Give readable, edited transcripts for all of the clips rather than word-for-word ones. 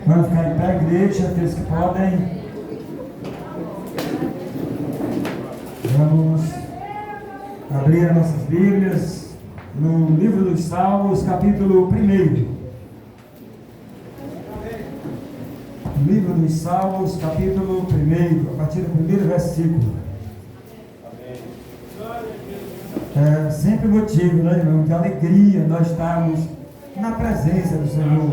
Vamos ficar em pé, igreja, aqueles que podem. Vamos abrir as nossas Bíblias no livro dos Salmos, capítulo 1. Livro dos Salmos, capítulo 1, a partir do primeiro versículo. É sempre motivo, né, irmão, de alegria nós estarmos na presença do Senhor.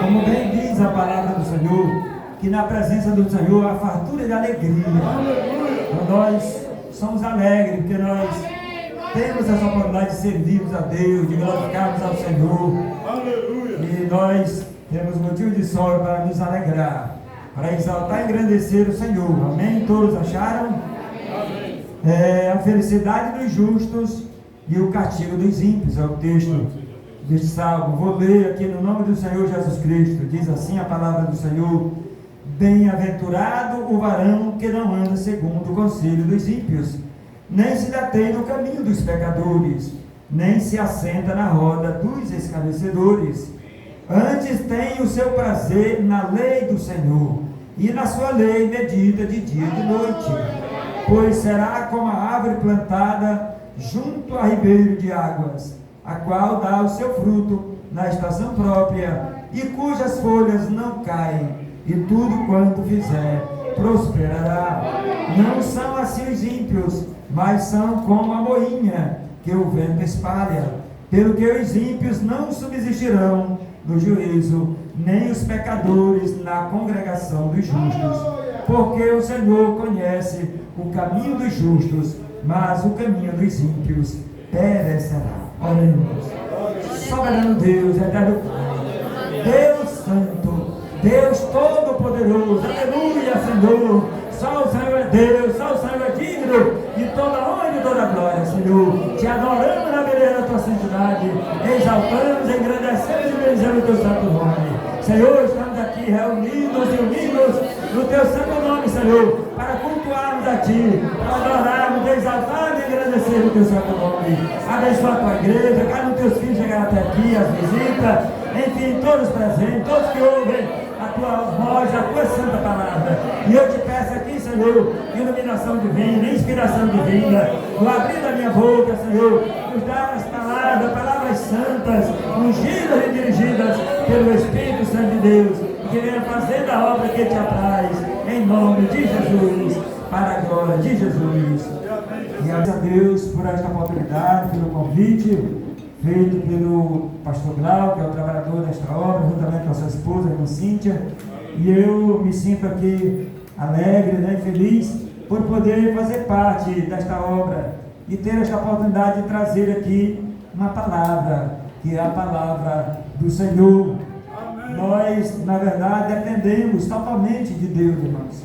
Como bem diz a palavra do Senhor, que na presença do Senhor há fartura de alegria. Então nós somos alegres, porque nós temos essa oportunidade de servirmos a Deus, de glorificarmos ao Senhor. E nós temos motivo de sorte para nos alegrar, para exaltar e engrandecer o Senhor. Amém? Todos acharam? A felicidade dos justos e o castigo dos ímpios, é o texto deste salmo. Vou ler aqui no nome do Senhor Jesus Cristo. Diz assim a palavra do Senhor: bem-aventurado o varão que não anda segundo o conselho dos ímpios, nem se detém no caminho dos pecadores, nem se assenta na roda dos escarnecedores. Antes tem o seu prazer na lei do Senhor, e na sua lei medita de dia e de noite. Pois será como a árvore plantada junto a ribeiro de águas, a qual dá o seu fruto na estação própria, e cujas folhas não caem, e tudo quanto fizer prosperará. Não são assim os ímpios, mas são como a moinha que o vento espalha. Pelo que os ímpios não subsistirão no juízo, nem os pecadores na congregação dos justos. Porque o Senhor conhece o caminho dos justos, mas o caminho dos ímpios perecerá. Oremos. Soberano Deus, eterno Pai, Deus Santo, Deus Todo-Poderoso, aleluia, Senhor. Só o Senhor é Deus, só o Senhor é digno de toda honra e de toda glória, Senhor. Te adoramos na beleza da tua santidade, exaltamos, engrandecemos e bendizemos o teu santo nome. Senhor, estamos aqui reunidos e unidos no teu santo nome, Senhor, para cultuarmos a ti, para adorarmos, exaltarmos e agradecer o teu santo nome. Abençoa a tua igreja, cada um dos teus filhos chegar até aqui, as visitas, enfim, todos presentes, todos que ouvem a tua voz, a tua santa palavra. E eu te peço aqui, Senhor, iluminação divina, inspiração divina, no abrir da minha boca, Senhor, nos dar as palavras santas, ungidas e dirigidas pelo Espírito Santo de Deus, e que venha fazer da obra que te apraz, em nome de Jesus, para a glória de Jesus. E agradeço a Deus por esta oportunidade, pelo convite feito pelo pastor Glauco, que é o trabalhador desta obra, juntamente com a sua esposa, a irmã Cíntia. E eu me sinto aqui alegre, né, e feliz por poder fazer parte desta obra e ter esta oportunidade de trazer aqui uma palavra, que é a palavra do Senhor. Amém. Nós, na verdade, dependemos totalmente de Deus, irmãos.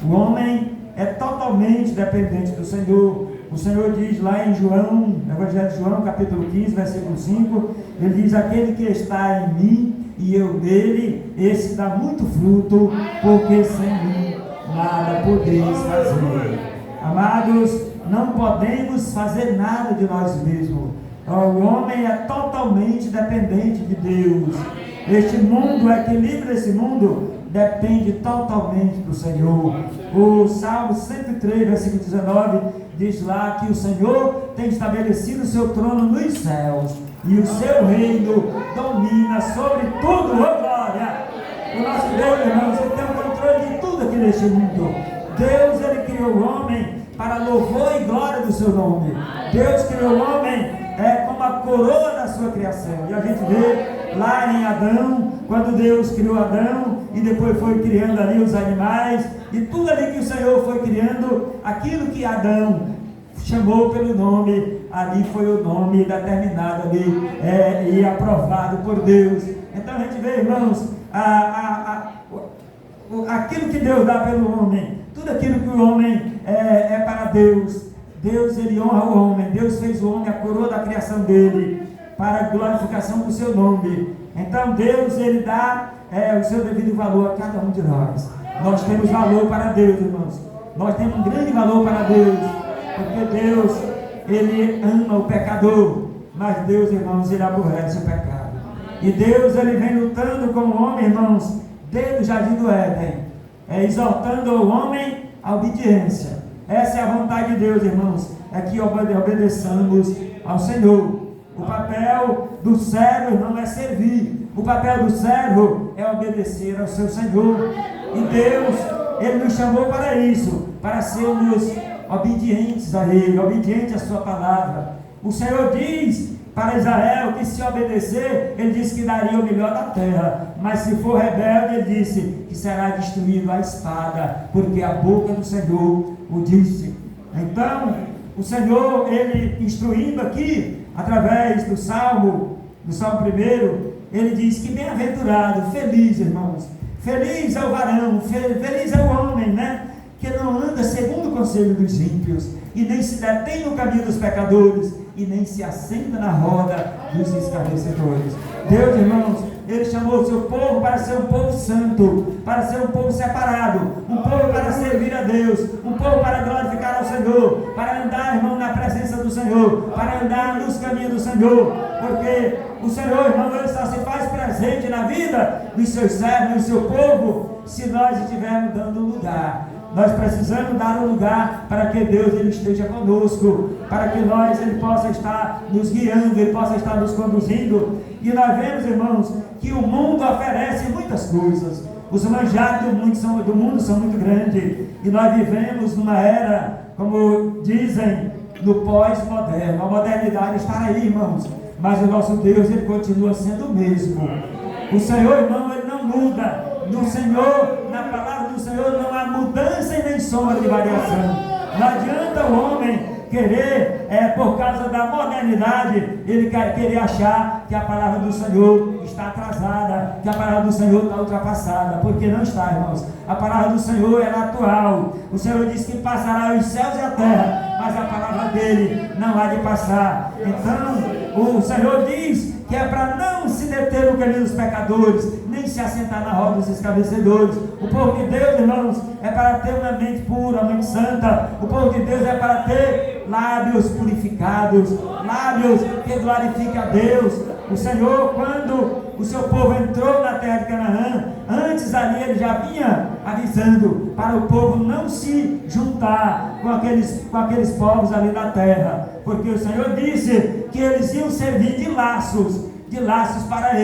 O homem é totalmente dependente do Senhor. O Senhor diz lá em João, no Evangelho de João, capítulo 15, versículo 5, ele diz: aquele que está em mim e eu nele, esse dá muito fruto, porque sem mim nada podeis fazer. Amados, não podemos fazer nada de nós mesmos. O homem é totalmente dependente de Deus. Este mundo, o equilíbrio desse mundo depende totalmente do Senhor. O Salmo 103, versículo 19, diz lá que o Senhor tem estabelecido o seu trono nos céus, e o seu reino domina sobre tudo. Oh, glória! O nosso Deus, irmãos, ele tem o controle de tudo aqui neste mundo. Deus, ele criou o homem para louvor e glória do seu nome. Deus criou o homem como a coroa da sua criação. E a gente vê lá em Adão, quando Deus criou Adão e depois foi criando ali os animais, e tudo ali que o Senhor foi criando, aquilo que Adão chamou pelo nome, ali foi o nome determinado ali e aprovado por Deus. Então a gente vê, irmãos, aquilo que Deus dá pelo homem, tudo aquilo que o homem é para Deus. Deus, ele honra o homem. Deus fez o homem a coroa da criação dele, para a glorificação do seu nome. Então Deus, ele dá o seu devido valor a cada um de nós. Nós temos valor para Deus, irmãos. Nós temos um grande valor para Deus, porque Deus, ele ama o pecador, mas Deus, irmãos, ele aborrece o pecado. E Deus, ele vem lutando com o homem, irmãos, desde o Jardim do Éden, exortando o homem à obediência. Essa é a vontade de Deus, irmãos, é que obedeçamos ao Senhor. O papel do servo, irmão, é servir. O papel do servo é obedecer ao seu Senhor. E Deus, Ele nos chamou para isso, para sermos obedientes a Ele, obedientes à sua palavra. O Senhor diz para Israel que se obedecer, Ele disse que daria o melhor da terra, mas se for rebelde, Ele disse que será destruído a espada, porque a boca do Senhor o disse. Então, o Senhor, Ele instruindo aqui, através do Salmo 1, Ele diz que bem-aventurado, feliz, irmãos, feliz é o varão, feliz é o homem, né? Que não anda segundo o conselho dos ímpios, e nem se detém no caminho dos pecadores, e nem se assenta na roda dos escarnecedores. Deus, irmãos, Ele chamou o seu povo para ser um povo santo, para ser um povo separado, um povo para servir a Deus, um povo para glorificar ao Senhor, para andar, irmão, na presença do Senhor, para andar nos caminhos do Senhor, porque o Senhor, irmão, Ele só se faz presente na vida dos seus servos, do seu povo, se nós estivermos dando lugar. Nós precisamos dar um lugar para que Deus Ele esteja conosco, para que Ele possa estar nos guiando, Ele possa estar nos conduzindo. E nós vemos, irmãos, que o mundo oferece muitas coisas. Os manjares do mundo são muito grandes, e nós vivemos numa era, como dizem, no pós-moderno. A modernidade está aí, irmãos, mas o nosso Deus, Ele continua sendo o mesmo. O Senhor, irmão, Ele não muda. No Senhor, na palavra do Senhor, não há mudança e nem sombra de variação. Não adianta o homem querer, por causa da modernidade, ele querer achar que a palavra do Senhor está atrasada, que a palavra do Senhor está ultrapassada, porque não está, irmãos. A palavra do Senhor é atual. O Senhor diz que passará os céus e a terra, mas a palavra dele não há de passar. Então, o Senhor diz que é para não se deter no caminho dos pecadores, nem se assentar na roda dos escarnecedores. O povo de Deus, irmãos, é para ter uma mente pura, uma mente santa. O povo de Deus é para ter lábios purificados, lábios que glorificam a Deus. O Senhor, quando o seu povo entrou na terra de Canaã, antes ali Ele já vinha avisando para o povo não se juntar com aqueles povos ali na terra, porque o Senhor disse que eles iam servir de laços para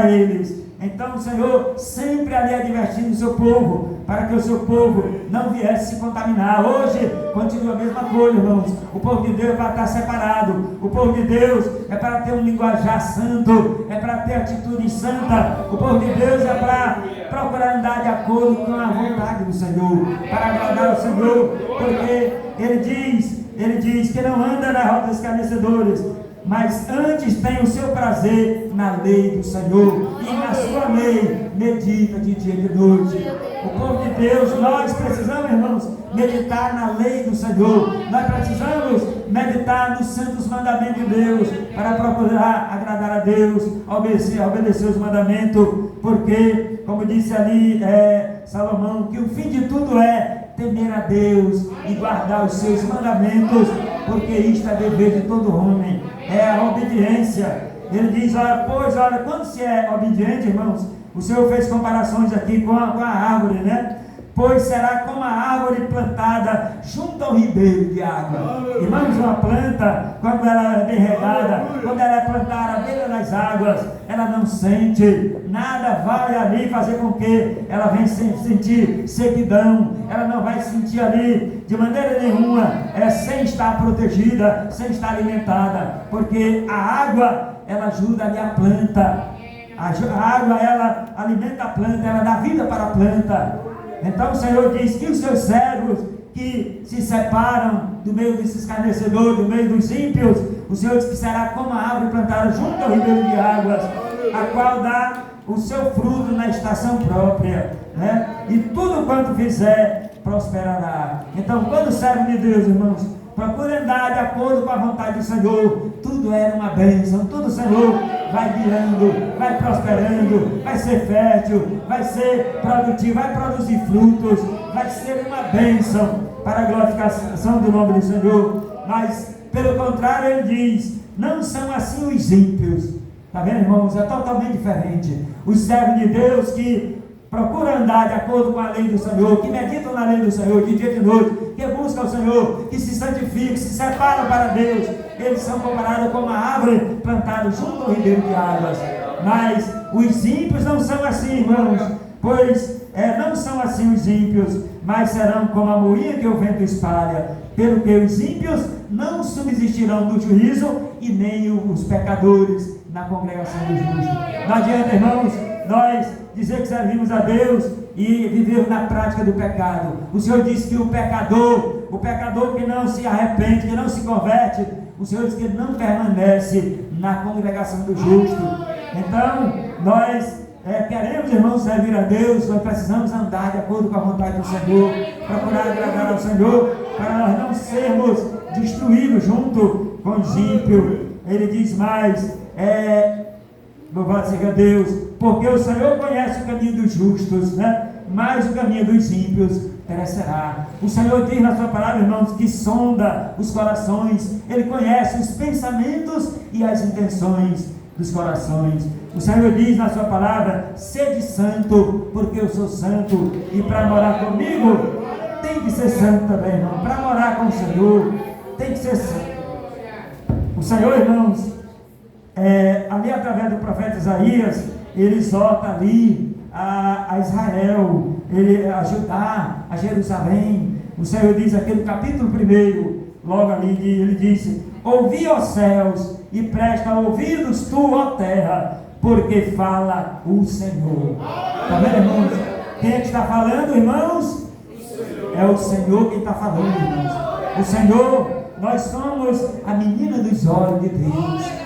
eles. Então o Senhor sempre ali advertindo o seu povo, para que o seu povo não viesse se contaminar. Hoje continua a mesma coisa, irmãos. O povo de Deus é para estar separado. O povo de Deus é para ter um linguajar santo, é para ter atitude santa. O povo de Deus é para procurar andar de acordo com a vontade do Senhor, para agradar ao Senhor, porque Ele diz que não anda na roda dos escarnecedores, mas antes tem o seu prazer na lei do Senhor, e na sua lei medita de dia e de noite. O povo de Deus, nós precisamos, irmãos, meditar na lei do Senhor. Nós precisamos meditar nos santos mandamentos de Deus, para procurar agradar a Deus, obedecer os mandamentos, porque, como disse ali Salomão, que o fim de tudo é temer a Deus e guardar os seus mandamentos, porque isto é dever de todo homem, é a obediência. Ele diz, olha, quando se é obediente, irmãos, o Senhor fez comparações aqui com a árvore, né? Pois será como a árvore plantada junto ao ribeiro de água. Irmãos, uma planta, quando ela é bem regada, quando ela é plantada à beira das águas, ela não sente, nada vai ali fazer com que ela venha sentir sequidão, ela não vai sentir ali de maneira nenhuma, sem estar protegida, sem estar alimentada, porque a água, ela ajuda ali a planta, a água, ela alimenta a planta, ela dá vida para a planta. Então o Senhor diz que os seus servos que se separam do meio desses escarnecedores, do meio dos ímpios, o Senhor diz que será como a árvore plantada junto ao ribeiro de águas, a qual dá o seu fruto na estação própria, né? E tudo quanto fizer prosperará. Então, quando o servo de Deus, irmãos, procura andar de acordo com a vontade do Senhor, tudo é uma bênção, tudo o Senhor vai guiando, vai prosperando, vai ser fértil, vai ser produtivo, vai produzir frutos, vai ser uma bênção para a glorificação do nome do Senhor. Mas, pelo contrário, ele diz, não são assim os ímpios. Está vendo, irmãos? É totalmente diferente. Os servos de Deus que procura andar de acordo com a lei do Senhor, que meditam na lei do Senhor de dia e de noite, que buscam o Senhor, que se santificam, se separam para Deus, eles são comparados com uma árvore plantada junto ao ribeiro de águas. Mas os ímpios não são assim, irmãos, pois não são assim os ímpios, mas serão como a moinha que o vento espalha, pelo que os ímpios não subsistirão no juízo, e nem os pecadores na congregação dos justos. Não adianta, irmãos, nós dizer que servimos a Deus e viver na prática do pecado. O Senhor disse que o pecador que não se arrepende, que não se converte, o Senhor diz que ele não permanece na congregação do justo. Então, nós queremos, irmãos, servir a Deus, nós precisamos andar de acordo com a vontade do Senhor, procurar agradar ao Senhor, para nós não sermos destruídos junto com os ímpios. Ele diz mais, louvado seja Deus, porque o Senhor conhece o caminho dos justos, né? Mas o caminho dos ímpios perecerá. O Senhor diz na sua palavra, irmãos, que sonda os corações, Ele conhece os pensamentos e as intenções dos corações. O Senhor diz na sua palavra, sede santo, porque eu sou santo, e para morar comigo, tem que ser santo também, irmão. Para morar com o Senhor, tem que ser santo. O Senhor, irmãos, ali através do profeta Isaías, ele exorta ali a Israel, a Judá, a Jerusalém. O Senhor diz aqui no capítulo 1, logo ali, ele disse: ouvi, ó céus, e presta ouvidos tu, ó terra, porque fala o Senhor. Está vendo, irmãos? Quem é que está falando, irmãos? É o Senhor quem está falando, irmãos. O Senhor, nós somos a menina dos olhos de Deus.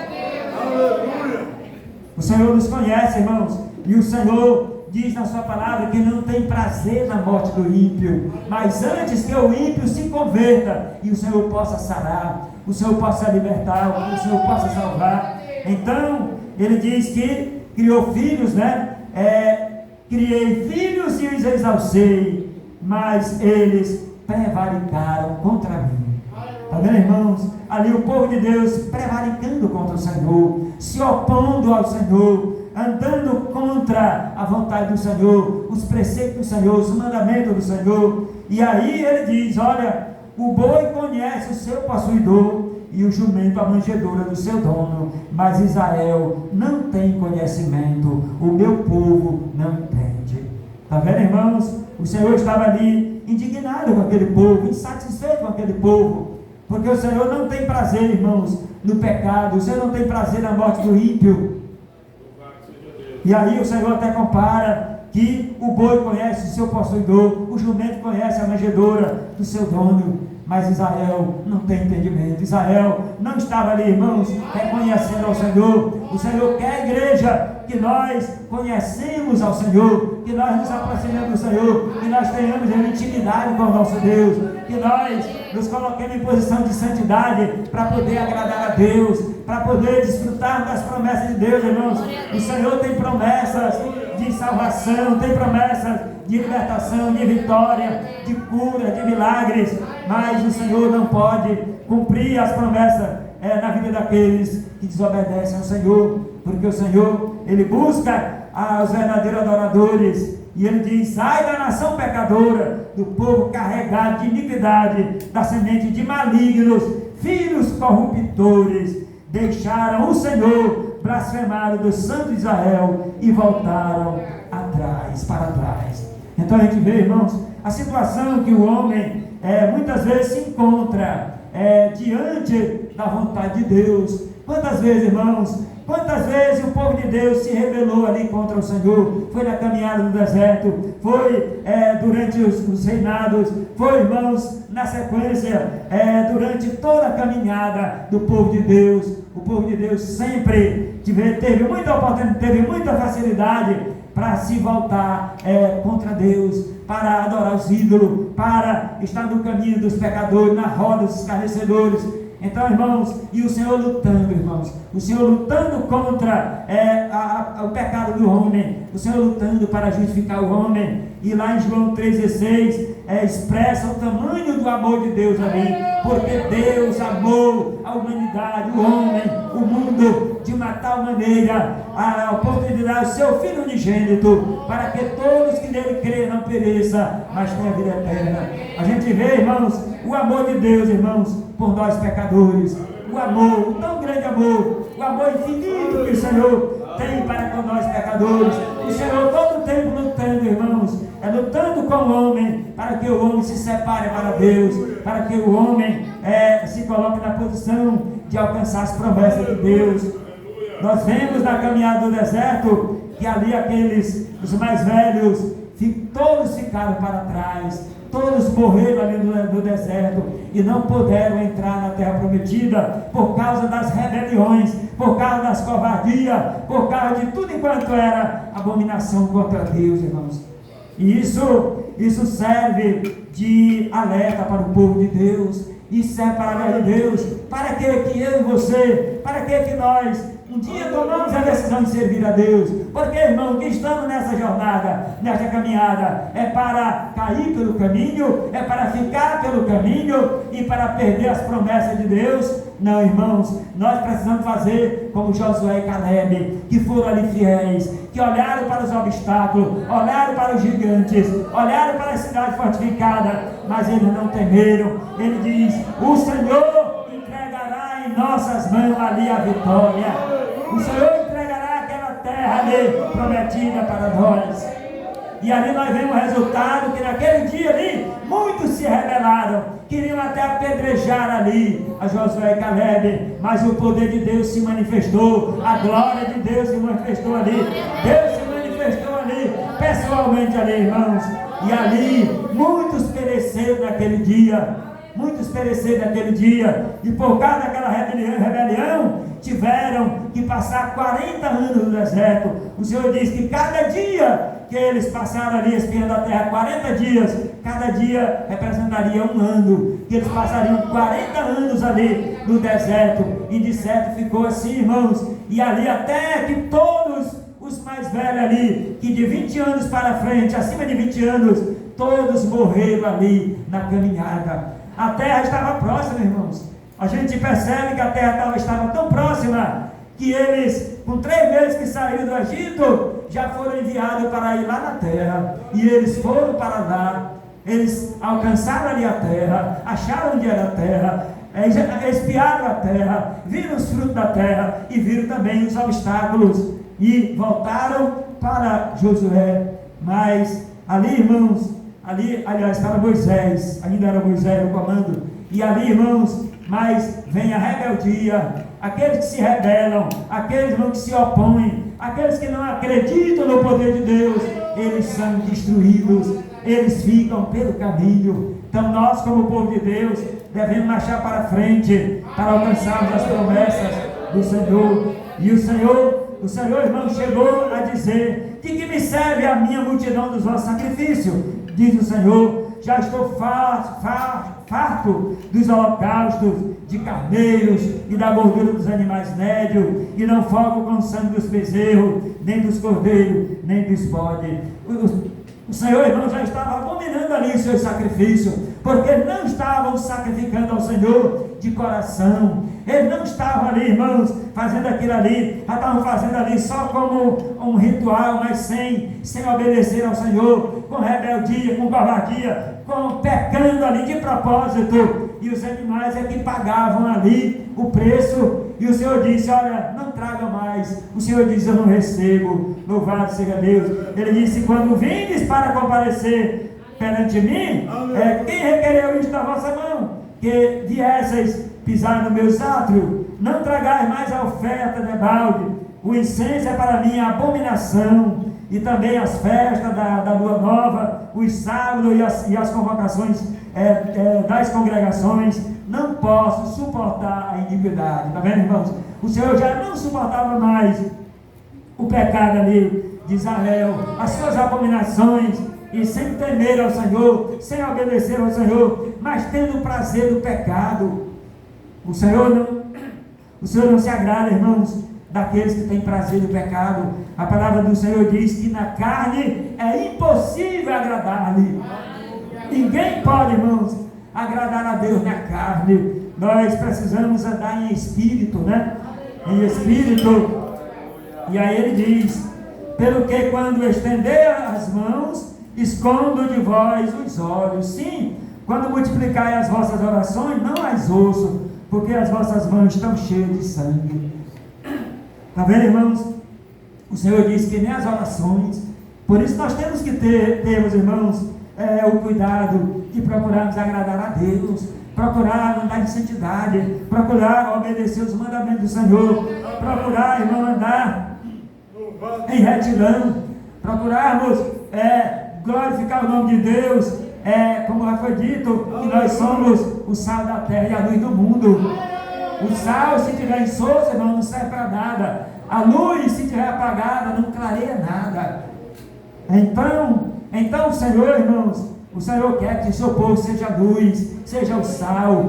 O Senhor nos conhece, irmãos, e o Senhor diz na sua palavra que não tem prazer na morte do ímpio, mas antes que o ímpio se converta e o Senhor possa sarar, o Senhor possa libertar, o Senhor possa salvar. Então, ele diz que criou filhos, né? Criei filhos e os exalcei, mas eles prevaricaram contra mim. Está vendo, irmãos? Ali o povo de Deus prevaricando contra o Senhor, se opondo ao Senhor, andando contra a vontade do Senhor, os preceitos do Senhor, os mandamentos do Senhor. E aí ele diz: olha, o boi conhece o seu possuidor e o jumento a manjedoura do seu dono, mas Israel não tem conhecimento, o meu povo não entende. Está vendo, irmãos? O Senhor estava ali indignado com aquele povo, insatisfeito com aquele povo, porque o Senhor não tem prazer, irmãos, no pecado. O Senhor não tem prazer na morte do ímpio. E aí o Senhor até compara que o boi conhece o seu possuidor, o jumento conhece a manjedoura do seu dono, mas Israel não tem entendimento. Israel não estava ali, irmãos, reconhecendo ao Senhor. O Senhor quer a igreja que nós conhecemos ao Senhor, que nós nos aproximemos do Senhor, que nós tenhamos uma intimidade com o nosso Deus, que nós nos coloquemos em posição de santidade para poder agradar a Deus, para poder desfrutar das promessas de Deus, irmãos. O Senhor tem promessas de salvação, tem promessas de libertação, de vitória, de cura, de milagres, mas o Senhor não pode cumprir as promessas na vida daqueles que desobedecem ao Senhor, porque o Senhor, Ele busca os verdadeiros adoradores, e Ele diz: ai da nação pecadora, do povo carregado de iniquidade, da semente de malignos, filhos corruptores, deixaram o Senhor, blasfemaram do Santo de Israel e voltaram para trás. Então a gente vê, irmãos, a situação que o homem muitas vezes se encontra diante da vontade de Deus. Quantas vezes, irmãos, quantas vezes o povo de Deus se rebelou ali contra o Senhor? Foi na caminhada no deserto, foi durante os reinados, foi, irmãos, na sequência, durante toda a caminhada do povo de Deus. O povo de Deus sempre teve muita oportunidade, teve muita facilidade para se voltar contra Deus, para adorar os ídolos, para estar no caminho dos pecadores, na roda dos escarnecedores. Então, irmãos, e o Senhor lutando, irmãos, o Senhor lutando contra o pecado do homem, o Senhor lutando para justificar o homem. E lá em João 3,16 expressa o tamanho do amor de Deus ali, porque Deus amou a humanidade, o homem, o mundo, de uma tal maneira, a ponto de dar o seu Filho unigênito, para que todos que nele creem não pereçam, mas tenham a vida eterna. A gente vê, irmãos, o amor de Deus, irmãos, por nós pecadores, o amor, o tão grande amor, o amor infinito que o Senhor tem para com nós pecadores. O Senhor todo o tempo lutando, irmãos, lutando com o homem, para que o homem se separe para Deus, para que o homem se coloque na posição de alcançar as promessas de Deus. Nós vemos na caminhada do deserto que ali os mais velhos, todos ficaram para trás, todos morreram ali no deserto e não puderam entrar na terra prometida por causa das rebeliões, por causa das covardias, por causa de tudo enquanto era abominação contra Deus, irmãos. E isso serve de alerta para o povo de Deus, isso serve para a glória de Deus. Para que eu e você, para que nós um dia tomamos a decisão de servir a Deus? Porque, irmão, que estamos nessa jornada, nessa caminhada, é para cair pelo caminho, é para ficar pelo caminho e para perder as promessas de Deus? Não, irmãos, nós precisamos fazer como Josué e Caleb, que foram ali fiéis, que olharam para os obstáculos, olharam para os gigantes, olharam para a cidade fortificada, mas eles não temeram. Ele diz: o Senhor entregará em nossas mãos ali a vitória. O Senhor entregará aquela terra ali prometida para nós. E ali nós vemos o resultado, que naquele dia ali, muitos se rebelaram, queriam até apedrejar ali a Josué e Caleb, mas o poder de Deus se manifestou, a glória de Deus se manifestou ali, Deus se manifestou ali, pessoalmente ali, irmãos. E ali, muitos pereceram naquele dia, e por causa daquela rebelião, tiveram que passar 40 anos no deserto. O Senhor diz que cada dia que eles passaram ali espiando a terra, 40 dias, cada dia representaria um ano, que eles passariam 40 anos ali no deserto, e de certo ficou assim, irmãos. E ali até que todos os mais velhos ali, que de 20 anos para frente, acima de 20 anos, todos morreram ali na caminhada. A terra estava próxima, irmãos. A gente percebe que a terra estava tão próxima, que eles, com 3 meses que saíram do Egito, já foram enviados para ir lá na terra. E eles foram para lá, eles alcançaram ali a terra, acharam onde era a terra, espiaram a terra, viram os frutos da terra e viram também os obstáculos, e voltaram para Josué. Mas ali, irmãos, aliás, para Moisés, ainda era Moisés o comando, e ali, irmãos, mas vem a rebeldia, aqueles que se rebelam, aqueles, irmãos, que se opõem, aqueles que não acreditam no poder de Deus, eles são destruídos, eles ficam pelo caminho. Então nós, como povo de Deus, devemos marchar para frente, para alcançarmos as promessas do Senhor. E o Senhor, irmão, chegou a dizer: de que me serve a minha multidão dos vossos sacrifícios? Diz o Senhor: já estou farto dos holocaustos de carneiros e da gordura dos animais médios, e não foco com o sangue dos bezerros, nem dos cordeiros, nem dos bodes. O Senhor, irmão, já estava abominando ali os seus sacrifícios, porque não estavam sacrificando ao Senhor de coração. Eles não estavam ali, irmãos, fazendo aquilo ali, já estavam fazendo ali só como um ritual, mas sem obedecer ao Senhor, com rebeldia, com covardia, pecando ali de propósito. E os animais é que pagavam ali o preço. E o Senhor disse: olha, não traga mais. O Senhor disse: eu não recebo. Louvado seja Deus. Ele disse: quando vindes para comparecer perante mim, quem requereu isto da vossa mão? Que viesseis pisar no meu átrio, não tragais mais a oferta de balde. O incenso é para mim a abominação, e também as festas da lua nova, os sábados e as convocações das congregações. Não posso suportar a iniquidade. Está vendo, irmãos? O Senhor já não suportava mais o pecado ali de Israel, as suas abominações, e sem temer ao Senhor, sem obedecer ao Senhor, mas tendo prazer do pecado. O Senhor não se agrada, irmãos, daqueles que têm prazer no pecado. A palavra do Senhor diz que na carne é impossível agradar-lhe. Ninguém pode, irmãos, agradar a Deus na carne. Nós precisamos andar em espírito, né? Em espírito. E aí ele diz: pelo que quando estender as mãos, escondo de vós os olhos. Sim, quando multiplicai as vossas orações, não as ouço, porque as vossas mãos estão cheias de sangue. Está vendo, irmãos? O Senhor diz que nem as orações. Por isso nós temos que termos, irmãos, o cuidado de procurarmos agradar a Deus, procurar andar em santidade, procurar obedecer os mandamentos do Senhor, procurar, irmão, andar em retidão, procurarmos glorificar o nome de Deus, como já foi dito, que nós somos o sal da terra e a luz do mundo. O sal, se estiver insosso, irmão, não serve para nada. A luz, se estiver apagada, não clareia nada. Então o Senhor, irmãos, o Senhor quer que o seu povo seja luz, seja o sal,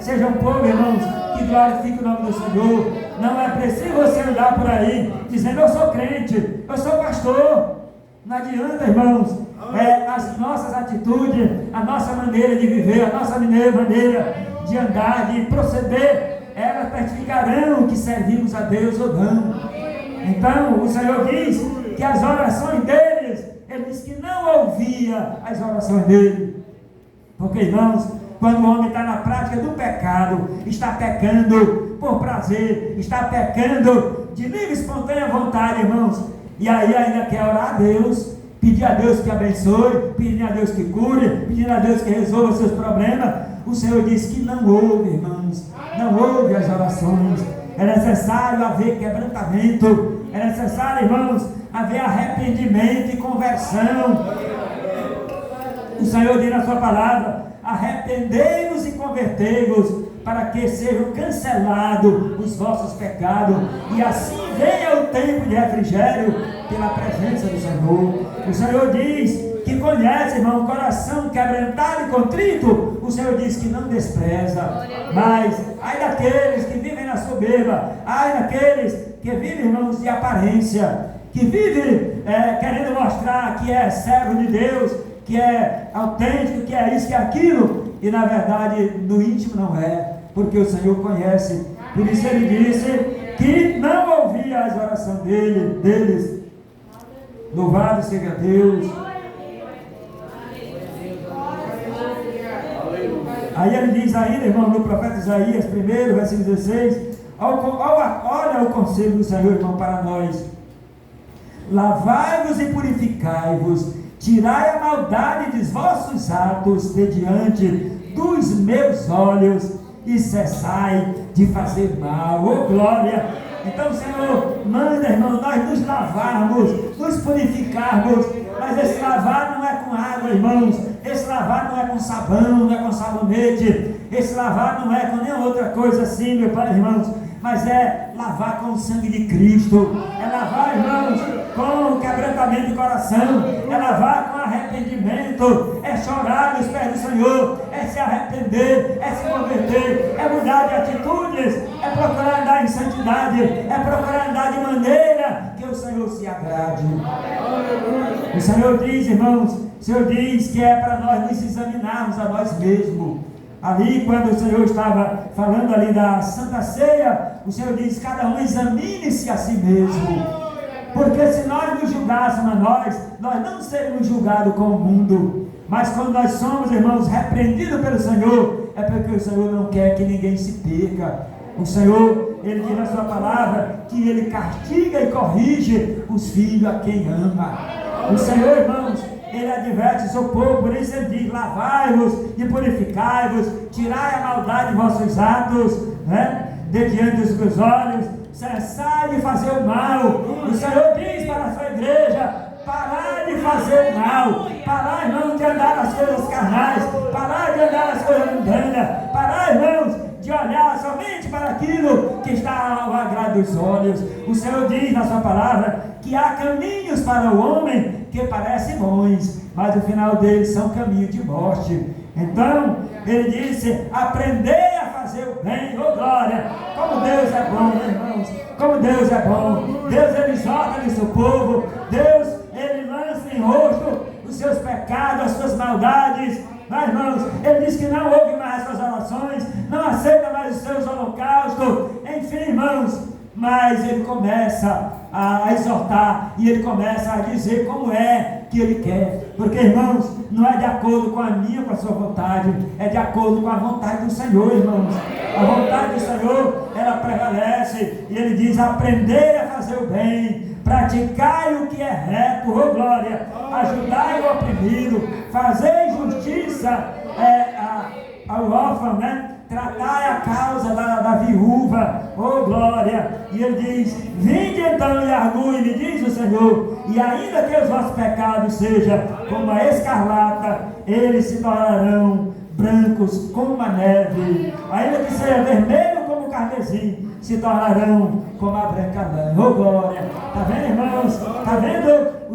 seja um povo, irmãos, que glorifique o nome do Senhor. Não é preciso você andar por aí dizendo: eu sou crente, eu sou pastor. Não adianta, irmãos. As nossas atitudes, a nossa maneira de viver, a nossa maneira de andar, de proceder, elas testificarão que servimos a Deus ou não. Então o Senhor diz que as orações deles, ele diz que não ouvia as orações dele. Porque, irmãos, quando o homem está na prática do pecado, está pecando por prazer, está pecando de livre e espontânea vontade, irmãos, e aí ainda quer orar a Deus, pedir a Deus que abençoe, pedir a Deus que cure, pedir a Deus que resolva seus problemas. O Senhor diz que não ouve, irmãos, não ouve as orações. É necessário haver quebrantamento, é necessário, irmãos, haver arrependimento e conversão. O Senhor diz na sua palavra: arrependei-vos e convertei-vos, para que sejam cancelados os vossos pecados, e assim venha o tempo de refrigério pela presença do Senhor. O Senhor diz que conhece, irmão, o coração quebrantado e contrito. O Senhor diz que não despreza. Mas ai daqueles que vivem na soberba, ai daqueles que vivem, irmãos, de aparência, que vivem querendo mostrar que é servo de Deus, que é autêntico, que é isso, que é aquilo, e na verdade no íntimo não é, porque o Senhor conhece. Por isso ele disse que não ouvia as orações deles. Louvado seja Deus. Aí ele diz ainda, irmão, no profeta Isaías 1, versículo 16, olha o conselho do Senhor, irmão, para nós: lavai-vos e purificai-vos, tirai a maldade dos vossos atos de diante dos meus olhos, e cessai de fazer mal. Oh glória! Então o Senhor manda, irmão, nós nos lavarmos, nos purificarmos. Mas esse lavar não é com água, irmãos. Esse lavar não é com sabão, não é com sabonete. Esse lavar não é com nenhuma outra coisa assim, meu pai, irmãos. Mas é lavar com o sangue de Cristo. É lavar, irmãos, com o quebrantamento do coração. É lavar com arrependimento. É chorar nos pés do Senhor. É se arrepender. É se converter. É mudar de atitudes. É procurar andar em santidade. É procurar andar de maneira que o Senhor se agrade. O Senhor diz, irmãos, o Senhor diz que é para nós nos examinarmos a nós mesmos. Ali, quando o Senhor estava falando ali da Santa Ceia, o Senhor diz: cada um examine-se a si mesmo. Porque se nós nos julgássemos a nós não seríamos julgados com o mundo. Mas quando nós somos, irmãos, repreendidos pelo Senhor, é porque o Senhor não quer que ninguém se perca. O Senhor, Ele diz na sua palavra que Ele castiga e corrige os filhos a quem ama. O Senhor, irmãos, Ele adverte o seu povo, por isso Ele diz: lavai-vos e purificai-vos, tirai a maldade de vossos atos, de diante dos meus olhos, cessai de fazer o mal. O Senhor diz para a sua igreja: parar de fazer o mal, parar, irmãos, de andar nas coisas carnais, parar de andar nas coisas mundanas, parar, irmãos, de olhar somente para aquilo que está ao agrado dos olhos. O Senhor diz na sua palavra que há caminhos para o homem que parecem bons, mas o final deles são caminhos de morte. Então, ele disse: aprendei a fazer o bem. Oh glória! Como Deus é bom, meus irmãos. Como Deus é bom. Deus, ele exalta no seu povo. Deus, ele lança em rosto os seus pecados, as suas maldades. Mas, irmãos, ele diz que não ouve mais as suas orações, não aceita mais os seus holocaustos. Enfim, irmãos, mas ele começa a exortar e ele começa a dizer como é que ele quer, porque, irmãos, não é de acordo com a minha ou com a sua vontade, é de acordo com a vontade do Senhor, irmãos. A vontade do Senhor, ela prevalece, e ele diz: aprender a fazer o bem, praticai o que é reto, oh glória, ajudai o oprimido, fazei justiça ao órfão, né? Tratai a causa da viúva, oh glória. E ele diz: vinde então e argui-me, diz o Senhor, e ainda que os vossos pecados sejam como a escarlata, eles se tornarão brancos como a neve, ainda que seja vermelho como o carmesim, se tornarão como a branca lã, oh glória. Está vendo, irmãos? Está vendo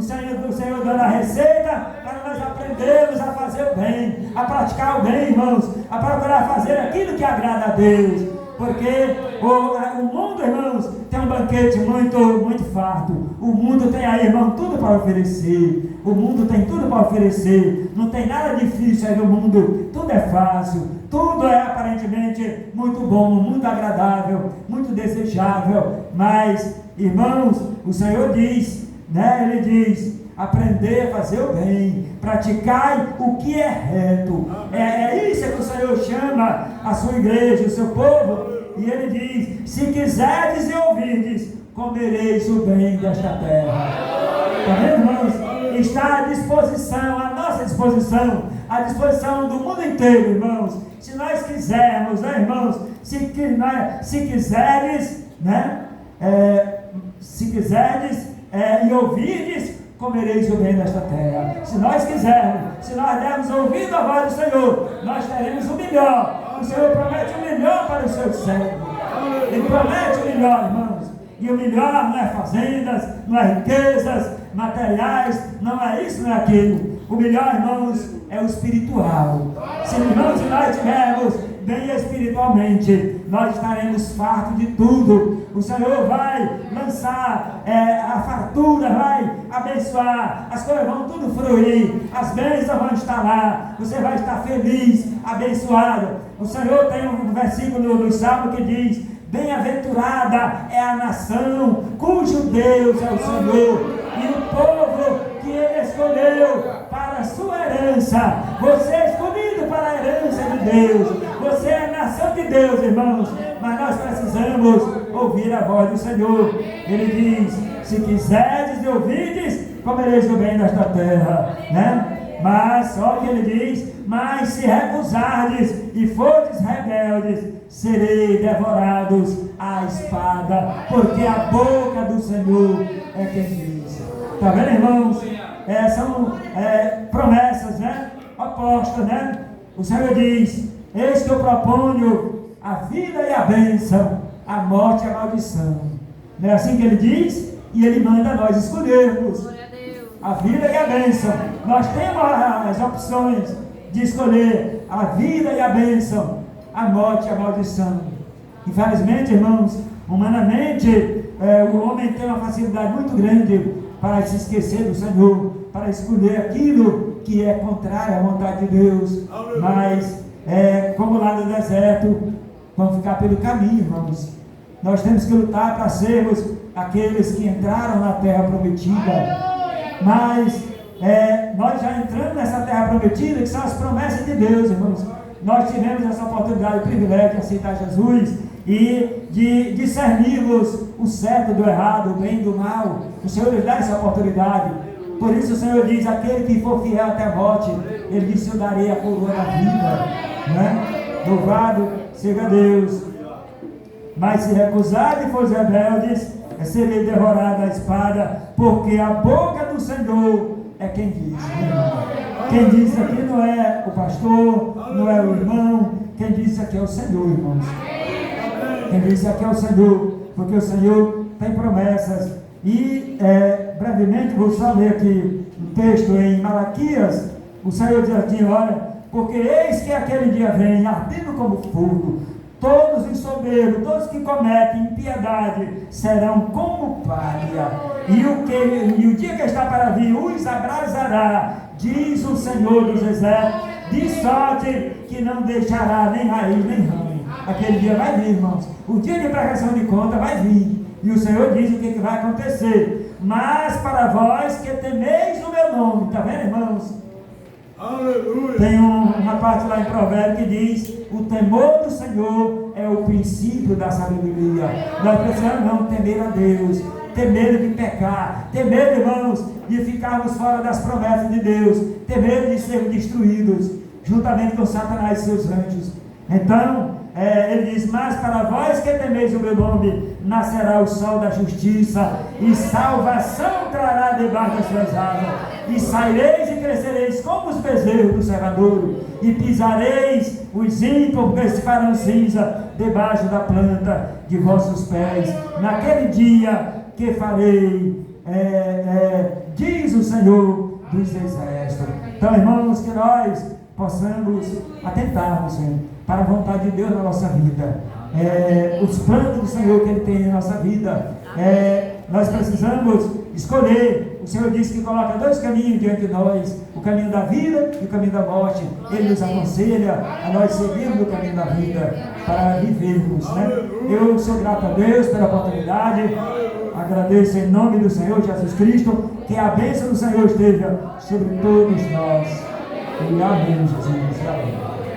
o Senhor dando a receita para nós aprendermos a fazer o bem, a praticar o bem, irmãos, a procurar fazer aquilo que agrada a Deus, porque o mundo, irmãos, tem um banquete muito farto. O mundo tem aí, irmão, tudo para oferecer. O mundo tem tudo para oferecer. Não tem nada difícil aí no mundo. Tudo é fácil. Tudo é aparentemente muito bom, muito agradável, muito desejável. Mas, irmãos, o Senhor diz, né? Ele diz: aprender a fazer o bem, praticai o que é reto. É isso que o Senhor chama a sua igreja, o seu povo. E ele diz: se quiserdes e ouvirdes, comereis o bem desta terra. Está vendo, irmãos? Está à disposição, à nossa disposição, à disposição do mundo inteiro, irmãos. Se nós quisermos, né, irmãos? Se quiseres, né? Se quiserdes e ouvirdes, comereis o bem desta terra. Se nós quisermos, se nós dermos ouvido à voz do Senhor, nós teremos o melhor. O Senhor promete o melhor para os seus servos. Ele promete o melhor, irmãos. E o melhor não é fazendas, não é riquezas materiais, não é isso, não é aquilo. O melhor, irmãos, é o espiritual. Se, irmãos, nós tivermos bem espiritualmente, nós estaremos fartos de tudo. O Senhor vai lançar a fartura, vai abençoar, as coisas vão tudo fluir, as bênçãos vão estar lá, você vai estar feliz, abençoado. O Senhor tem um versículo no Salmo que diz: bem-aventurada é a nação cujo Deus é o Senhor, e o povo que Ele escolheu para a sua herança. Você é escolhido para a herança de Deus. Você é a nação de Deus, irmãos. Mas nós precisamos ouvir a voz do Senhor. Ele diz: se quiserdes e ouvirdes, comereis o bem desta terra, né? Mas só que ele diz: mas se recusardes e fordes rebeldes, serei devorados à espada, porque a boca do Senhor é quem diz. Está vendo, irmãos? São promessas, né? Opostas, né? O Senhor diz: eis que eu proponho a vida e a bênção, a morte e a maldição. Não é assim que ele diz? E ele manda nós escolhermos a vida e a bênção. Nós temos as opções de escolher a vida e a bênção, a morte e a maldição. Infelizmente, irmãos, humanamente, o homem tem uma facilidade muito grande para se esquecer do Senhor, para escolher aquilo que é contrário à vontade de Deus. Mas, como lá no deserto, vão ficar pelo caminho, irmãos. Nós temos que lutar para sermos aqueles que entraram na terra prometida. Mas nós já entramos nessa terra prometida, que são as promessas de Deus, irmãos. Nós tivemos essa oportunidade, o privilégio de aceitar Jesus e de discernirmos o certo do errado, o bem do mal. O Senhor nos dá essa oportunidade. Por isso o Senhor diz: aquele que for fiel até a morte, Ele disse: eu darei a coroa da vida, né? Louvado seja Deus. Mas se recusar e for rebeldes, serei devorado à espada, porque a boca do Senhor é quem diz. Quem diz aqui não é o pastor, não é o irmão. Quem diz aqui é o Senhor, irmãos. Quem diz aqui é o Senhor, porque o Senhor tem promessas. E brevemente vou só ler aqui um texto em Malaquias. O Senhor diz assim: olha, porque eis que aquele dia vem ardendo como fogo, Todos os soberbos, todos que cometem impiedade, serão como palha. E o dia que está para vir os abrasará, diz o Senhor dos Exércitos, de sorte que não deixará nem raiz nem ramo. Aquele dia vai vir, irmãos. O dia de prestação de conta vai vir. E o Senhor diz o que vai acontecer. Mas para vós que temeis o meu nome, está vendo, irmãos? Aleluia. Tem uma parte lá em Provérbios que diz: o temor do Senhor é o princípio da sabedoria. Nós precisamos não temer a Deus, ter medo de pecar, ter medo, irmãos, de ficarmos fora das promessas de Deus, ter medo de sermos destruídos, juntamente com Satanás e seus anjos. Então, ele diz: mas para vós que temeis o meu nome, nascerá o sol da justiça, e salvação trará debaixo das suas asas, e saireis e crescereis como os bezerros do serradouro, e pisareis os ímpios, porque se farão cinza debaixo da planta de vossos pés. Naquele dia que farei, diz o Senhor dos Exércitos. Então, irmãos, que nós possamos atentarmos, Senhor, para a vontade de Deus na nossa vida, os planos do Senhor que Ele tem na nossa vida. Nós precisamos escolher. O Senhor disse que coloca dois caminhos diante de nós: o caminho da vida e o caminho da morte. Ele nos aconselha a nós seguirmos o caminho da vida para vivermos, né? Eu sou grato a Deus pela oportunidade. Agradeço em nome do Senhor Jesus Cristo. Que a bênção do Senhor esteja sobre todos nós. E amém, Jesus. Amém.